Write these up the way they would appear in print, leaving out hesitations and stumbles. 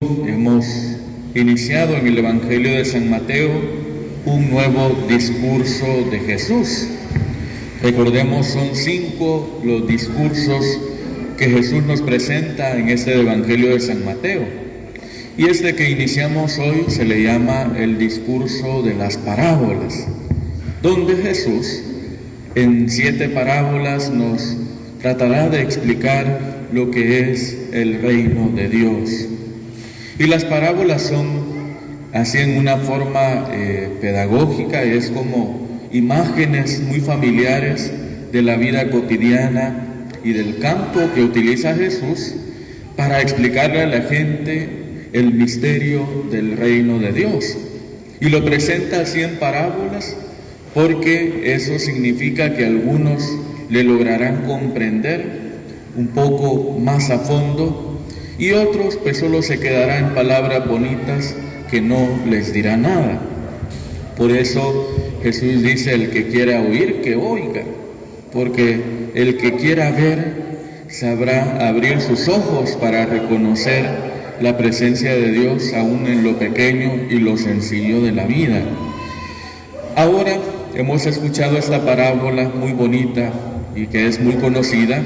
Hemos iniciado en el Evangelio de San Mateo un nuevo discurso de Jesús. Recordemos, son 5 los discursos que Jesús nos presenta en este Evangelio de San Mateo. Y este que iniciamos hoy se le llama el discurso de las parábolas, donde Jesús en 7 parábolas nos tratará de explicar lo que es el reino de Dios. Y las parábolas son así en una forma pedagógica, es como imágenes muy familiares de la vida cotidiana y del campo que utiliza Jesús para explicarle a la gente el misterio del reino de Dios. Y lo presenta así en parábolas porque eso significa que algunos le lograrán comprender un poco más a fondo y otros pues solo se quedarán en palabras bonitas que no les dirá nada. Por eso Jesús dice: el que quiera oír, que oiga, porque el que quiera ver sabrá abrir sus ojos para reconocer la presencia de Dios aún en lo pequeño y lo sencillo de la vida. Ahora hemos escuchado esta parábola muy bonita y que es muy conocida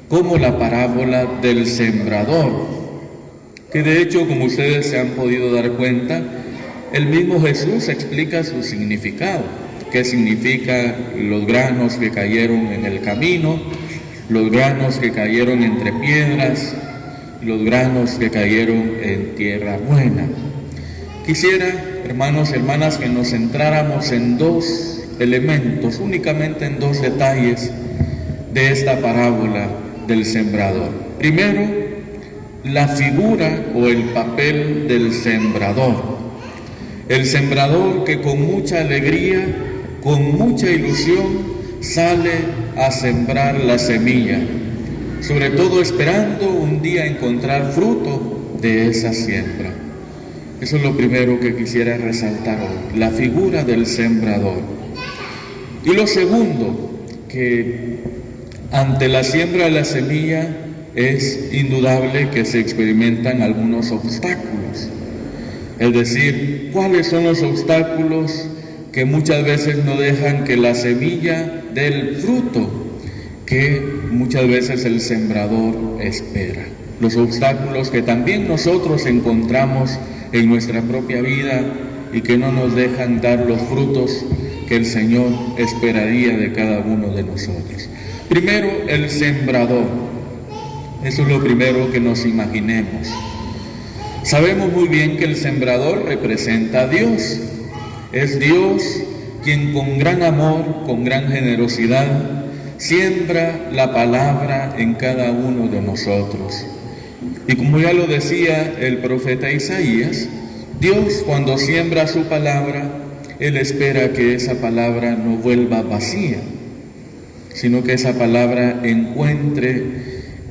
como la parábola del sembrador, que de hecho, como ustedes se han podido dar cuenta, el mismo Jesús explica su significado. ¿Qué significa los granos que cayeron en el camino, los granos que cayeron entre piedras, los granos que cayeron en tierra buena? Quisiera, hermanos y hermanas, que nos centráramos en 2 elementos, únicamente en 2 detalles de esta parábola del sembrador. Primero, la figura o el papel del sembrador. El sembrador que con mucha alegría, con mucha ilusión, sale a sembrar la semilla, sobre todo esperando un día encontrar fruto de esa siembra. Eso es lo primero que quisiera resaltar hoy, la figura del sembrador. Y lo segundo, que ante la siembra de la semilla es indudable que se experimentan algunos obstáculos. Es decir, ¿cuáles son los obstáculos que muchas veces no dejan que la semilla dé el fruto que muchas veces el sembrador espera? Los obstáculos que también nosotros encontramos en nuestra propia vida y que no nos dejan dar los frutos que el Señor esperaría de cada uno de nosotros. Primero, el sembrador. Eso es lo primero que nos imaginemos. Sabemos muy bien que el sembrador representa a Dios. Es Dios quien con gran amor, con gran generosidad, siembra la palabra en cada uno de nosotros. Y como ya lo decía el profeta Isaías, Dios cuando siembra su palabra, Él espera que esa palabra no vuelva vacía, sino que esa palabra encuentre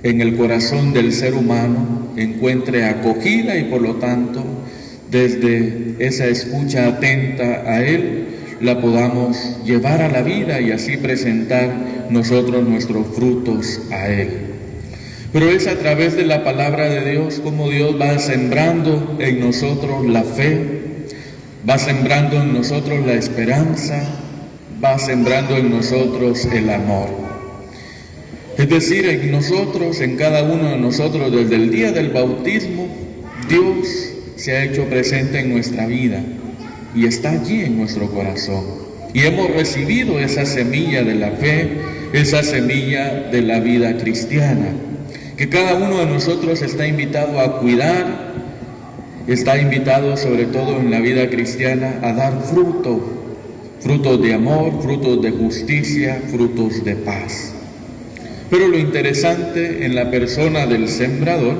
en el corazón del ser humano, encuentre acogida y por lo tanto, desde esa escucha atenta a Él, la podamos llevar a la vida y así presentar nosotros nuestros frutos a Él. Pero es a través de la palabra de Dios como Dios va sembrando en nosotros la fe, va sembrando en nosotros la esperanza, va sembrando en nosotros el amor. Es decir, en nosotros, en cada uno de nosotros, desde el día del bautismo, Dios se ha hecho presente en nuestra vida y está allí en nuestro corazón. Y hemos recibido esa semilla de la fe, esa semilla de la vida cristiana, que cada uno de nosotros está invitado a cuidar, está invitado sobre todo en la vida cristiana a dar frutos de amor, frutos de justicia, frutos de paz. Pero lo interesante en la persona del sembrador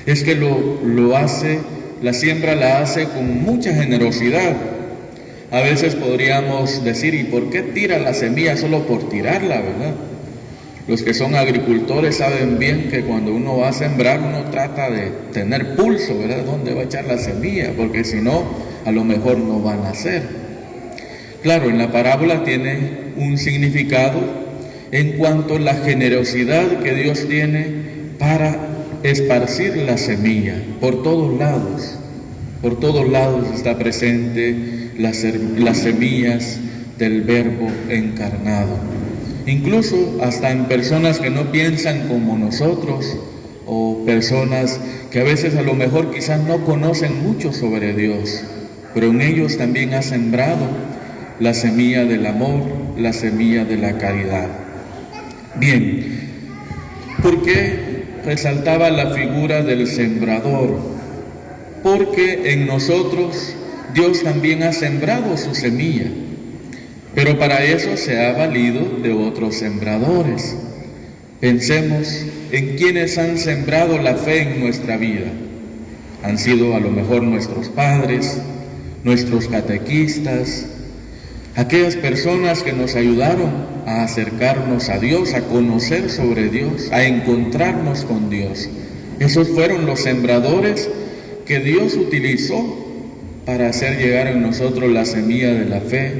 es que lo hace, la siembra la hace con mucha generosidad. A veces podríamos decir: ¿y por qué tira la semilla solo por tirarla, verdad? Los que son agricultores saben bien que cuando uno va a sembrar, uno trata de tener pulso, ¿verdad? ¿Dónde va a echar la semilla? Porque si no, a lo mejor no va a nacer. Claro, en la parábola tiene un significado en cuanto a la generosidad que Dios tiene para esparcir la semilla por todos lados. Por todos lados está presente las semillas del Verbo encarnado. Incluso hasta en personas que no piensan como nosotros, o personas que a veces a lo mejor quizás no conocen mucho sobre Dios, pero en ellos también ha sembrado la semilla del amor, la semilla de la caridad. Bien, ¿por qué resaltaba la figura del sembrador? Porque en nosotros Dios también ha sembrado su semilla, pero para eso se ha valido de otros sembradores. Pensemos en quienes han sembrado la fe en nuestra vida. Han sido a lo mejor nuestros padres, nuestros catequistas, aquellas personas que nos ayudaron a acercarnos a Dios, a conocer sobre Dios, a encontrarnos con Dios. Esos fueron los sembradores que Dios utilizó para hacer llegar en nosotros la semilla de la fe,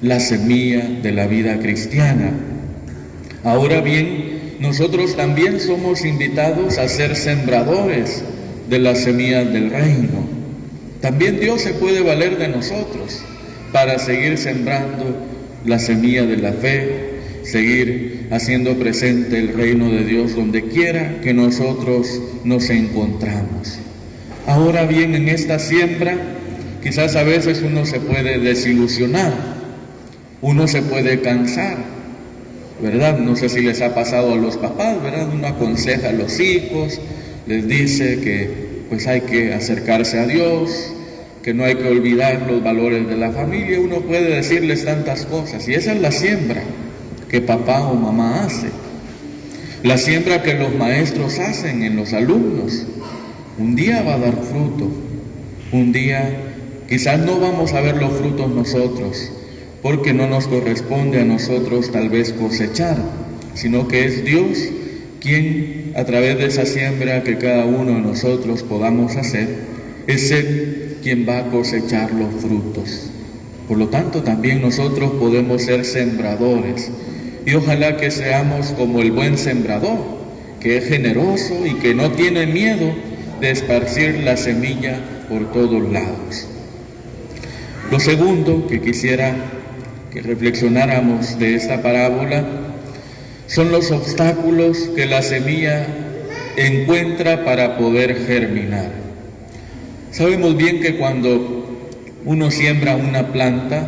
la semilla de la vida cristiana. Ahora bien, nosotros también somos invitados a ser sembradores de las semillas del reino. También Dios se puede valer de nosotros para seguir sembrando la semilla de la fe, seguir haciendo presente el reino de Dios donde quiera que nosotros nos encontramos. Ahora bien, en esta siembra, quizás a veces uno se puede desilusionar, uno se puede cansar, ¿verdad? No sé si les ha pasado a los papás, ¿verdad? Uno aconseja a los hijos, les dice que pues hay que acercarse a Dios, que no hay que olvidar los valores de la familia. Uno puede decirles tantas cosas, y esa es la siembra que papá o mamá hace, la siembra que los maestros hacen en los alumnos. Un día va a dar fruto, un día quizás no vamos a ver los frutos nosotros, porque no nos corresponde a nosotros tal vez cosechar, sino que es Dios quien, a través de esa siembra que cada uno de nosotros podamos hacer, es Él quien va a cosechar los frutos. Por lo tanto, también nosotros podemos ser sembradores, y ojalá que seamos como el buen sembrador, que es generoso y que no tiene miedo de esparcir la semilla por todos lados. Lo segundo que quisiera que reflexionáramos de esta parábola son los obstáculos que la semilla encuentra para poder germinar. Sabemos bien que cuando uno siembra una planta,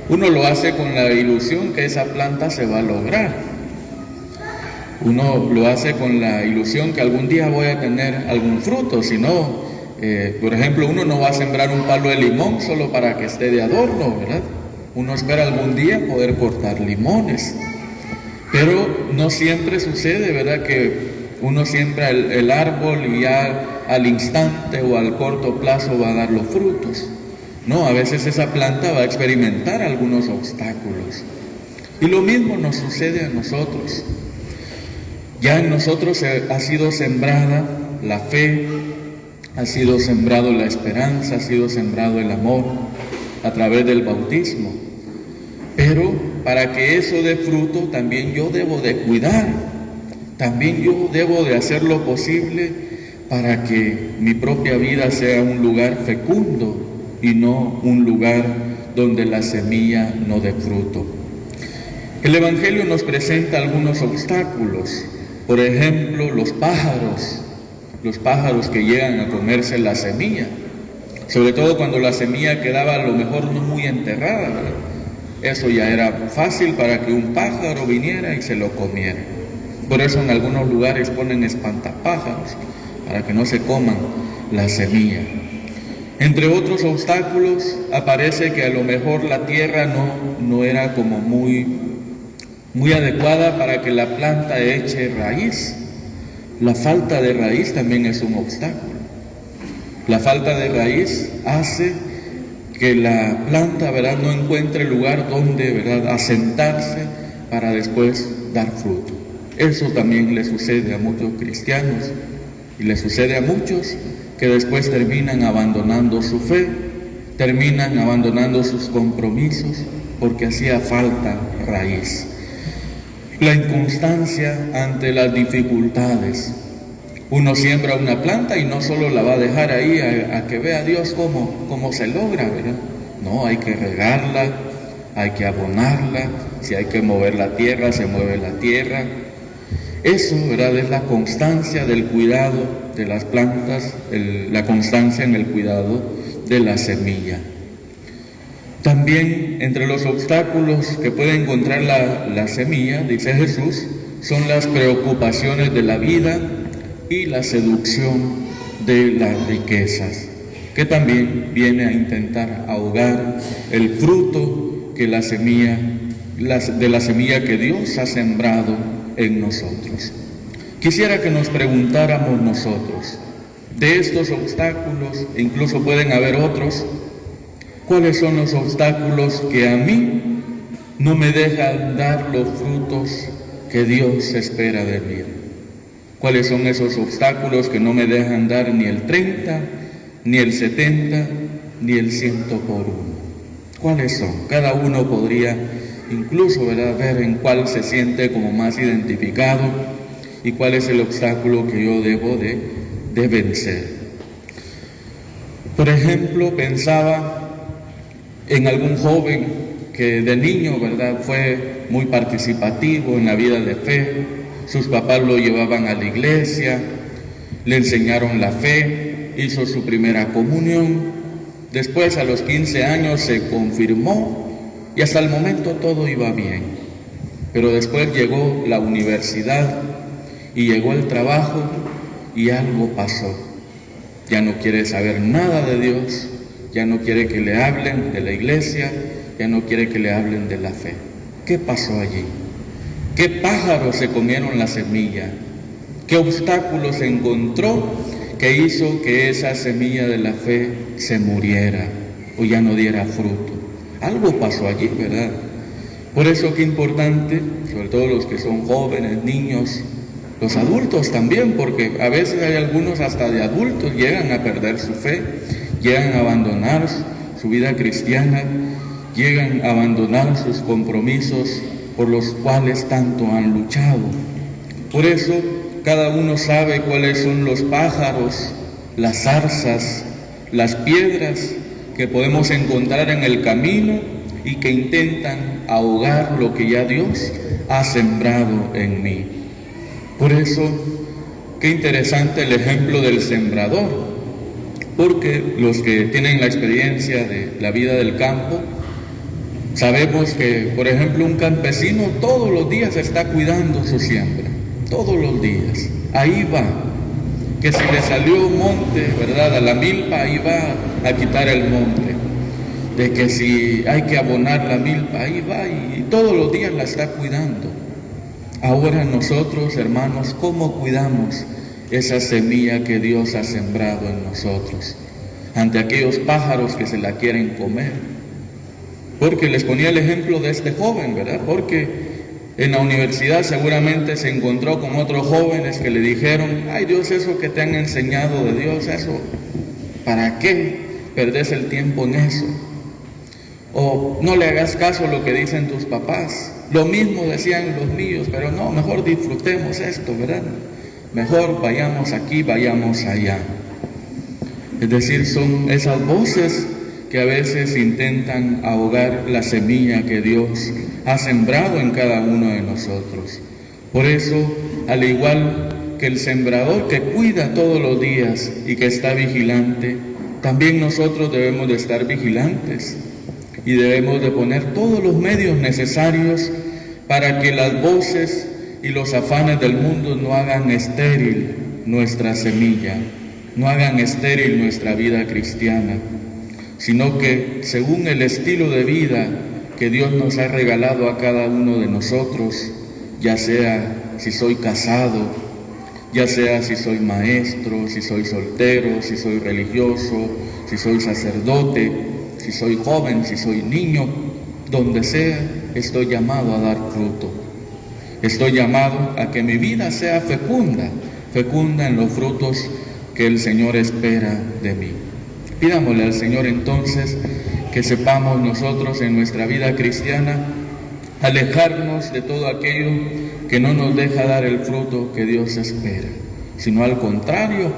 uno lo hace con la ilusión que esa planta se va a lograr. Uno lo hace con la ilusión que algún día voy a tener algún fruto. Si no, por ejemplo, uno no va a sembrar un palo de limón solo para que esté de adorno, ¿verdad? Uno espera algún día poder cortar limones, pero no siempre sucede, ¿verdad? Que uno siembra el árbol y ya al instante o al corto plazo va a dar los frutos. No, a veces esa planta va a experimentar algunos obstáculos. Y lo mismo nos sucede a nosotros. Ya en nosotros ha sido sembrada la fe, ha sido sembrado la esperanza, ha sido sembrado el amor a través del bautismo. Pero para que eso dé fruto, también yo debo de cuidar, también yo debo de hacer lo posible para que mi propia vida sea un lugar fecundo y no un lugar donde la semilla no dé fruto. El Evangelio nos presenta algunos obstáculos, por ejemplo, los pájaros que llegan a comerse la semilla, sobre todo cuando la semilla quedaba a lo mejor no muy enterrada, ¿verdad? Eso ya era fácil para que un pájaro viniera y se lo comiera. Por eso en algunos lugares ponen espantapájaros, para que no se coman la semilla. Entre otros obstáculos, aparece que a lo mejor la tierra no era como muy adecuada para que la planta eche raíz. La falta de raíz también es un obstáculo. La falta de raíz hace que la planta, ¿verdad?, no encuentre lugar donde, ¿verdad?, asentarse para después dar fruto. Eso también le sucede a muchos cristianos y le sucede a muchos que después terminan abandonando su fe, terminan abandonando sus compromisos porque hacía falta raíz. La inconstancia ante las dificultades. Uno siembra una planta y no solo la va a dejar ahí a que vea Dios cómo se logra, ¿verdad? No, hay que regarla, hay que abonarla, si hay que mover la tierra, se mueve la tierra. Eso, ¿verdad?, es la constancia del cuidado de las plantas, la constancia en el cuidado de la semilla. También entre los obstáculos que puede encontrar la semilla, dice Jesús, son las preocupaciones de la vida y la seducción de las riquezas, que también viene a intentar ahogar el fruto que de la semilla que Dios ha sembrado en nosotros. Quisiera que nos preguntáramos nosotros, de estos obstáculos, e incluso pueden haber otros, ¿cuáles son los obstáculos que a mí no me dejan dar los frutos que Dios espera de mí? ¿Cuáles son esos obstáculos que no me dejan dar ni el 30, ni el 70, ni el 100 por 1? ¿Cuáles son? Cada uno podría incluso, ¿verdad?, ver en cuál se siente como más identificado y cuál es el obstáculo que yo debo de vencer. Por ejemplo, pensaba en algún joven que de niño, ¿verdad?, fue muy participativo en la vida de fe. Sus papás lo llevaban a la iglesia, le enseñaron la fe, hizo su primera comunión. Después, a los 15 años, se confirmó y hasta el momento todo iba bien. Pero después llegó la universidad y llegó el trabajo y algo pasó. Ya no quiere saber nada de Dios, ya no quiere que le hablen de la iglesia, ya no quiere que le hablen de la fe. ¿Qué pasó allí? ¿Qué pájaros se comieron la semilla? ¿Qué obstáculos se encontró que hizo que esa semilla de la fe se muriera o ya no diera fruto? Algo pasó allí, ¿verdad? Por eso qué importante, sobre todo los que son jóvenes, niños, los adultos también, porque a veces hay algunos hasta de adultos llegan a perder su fe, llegan a abandonar su vida cristiana, llegan a abandonar sus compromisos por los cuales tanto han luchado. Por eso cada uno sabe cuáles son los pájaros, las zarzas, las piedras que podemos encontrar en el camino y que intentan ahogar lo que ya Dios ha sembrado en mí. Por eso, qué interesante el ejemplo del sembrador, porque los que tienen la experiencia de la vida del campo, sabemos que, por ejemplo, un campesino todos los días está cuidando su siembra, todos los días, ahí va, que si le salió un monte, ¿verdad?, a la milpa, ahí va a quitar el monte, de que si hay que abonar la milpa, ahí va y todos los días la está cuidando. Ahora nosotros, hermanos, ¿cómo cuidamos esa semilla que Dios ha sembrado en nosotros ante aquellos pájaros que se la quieren comer? Porque les ponía el ejemplo de este joven, ¿verdad? Porque en la universidad seguramente se encontró con otros jóvenes que le dijeron: ay Dios, eso que te han enseñado de Dios, eso, ¿para qué perdés el tiempo en eso? O no le hagas caso a lo que dicen tus papás. Lo mismo decían los míos, pero no, mejor disfrutemos esto, ¿verdad? Mejor vayamos aquí, vayamos allá. Es decir, son esas voces que a veces intentan ahogar la semilla que Dios ha sembrado en cada uno de nosotros. Por eso, al igual que el sembrador que cuida todos los días y que está vigilante, también nosotros debemos de estar vigilantes y debemos de poner todos los medios necesarios para que las voces y los afanes del mundo no hagan estéril nuestra semilla, no hagan estéril nuestra vida cristiana, sino que según el estilo de vida que Dios nos ha regalado a cada uno de nosotros, ya sea si soy casado, ya sea si soy maestro, si soy soltero, si soy religioso, si soy sacerdote, si soy joven, si soy niño, donde sea, estoy llamado a dar fruto. Estoy llamado a que mi vida sea fecunda en los frutos que el Señor espera de mí. Pidámosle al Señor entonces que sepamos nosotros en nuestra vida cristiana alejarnos de todo aquello que no nos deja dar el fruto que Dios espera. sino al contrario,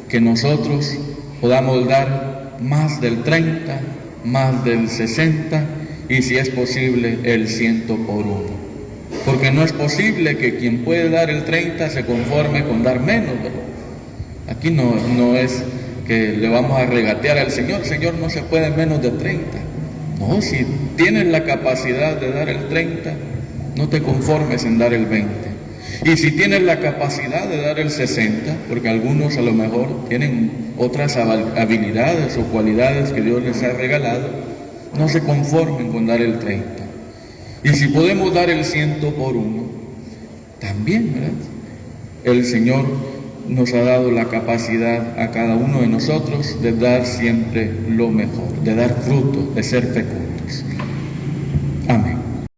que nosotros podamos dar más del 30, más del 60 y si es posible el 100 por 1. Porque no es posible que quien puede dar el 30 se conforme con dar menos, ¿verdad? Aquí no es que le vamos a regatear al Señor, Señor, no se puede menos de 30. No, si tienes la capacidad de dar el 30, no te conformes en dar el 20. Y si tienes la capacidad de dar el 60, porque algunos a lo mejor tienen otras habilidades o cualidades que Dios les ha regalado, no se conformen con dar el 30. Y si podemos dar el 100 por 1, también, ¿verdad? El Señor nos ha dado la capacidad a cada uno de nosotros de dar siempre lo mejor, de dar fruto, de ser fecundos. Amén.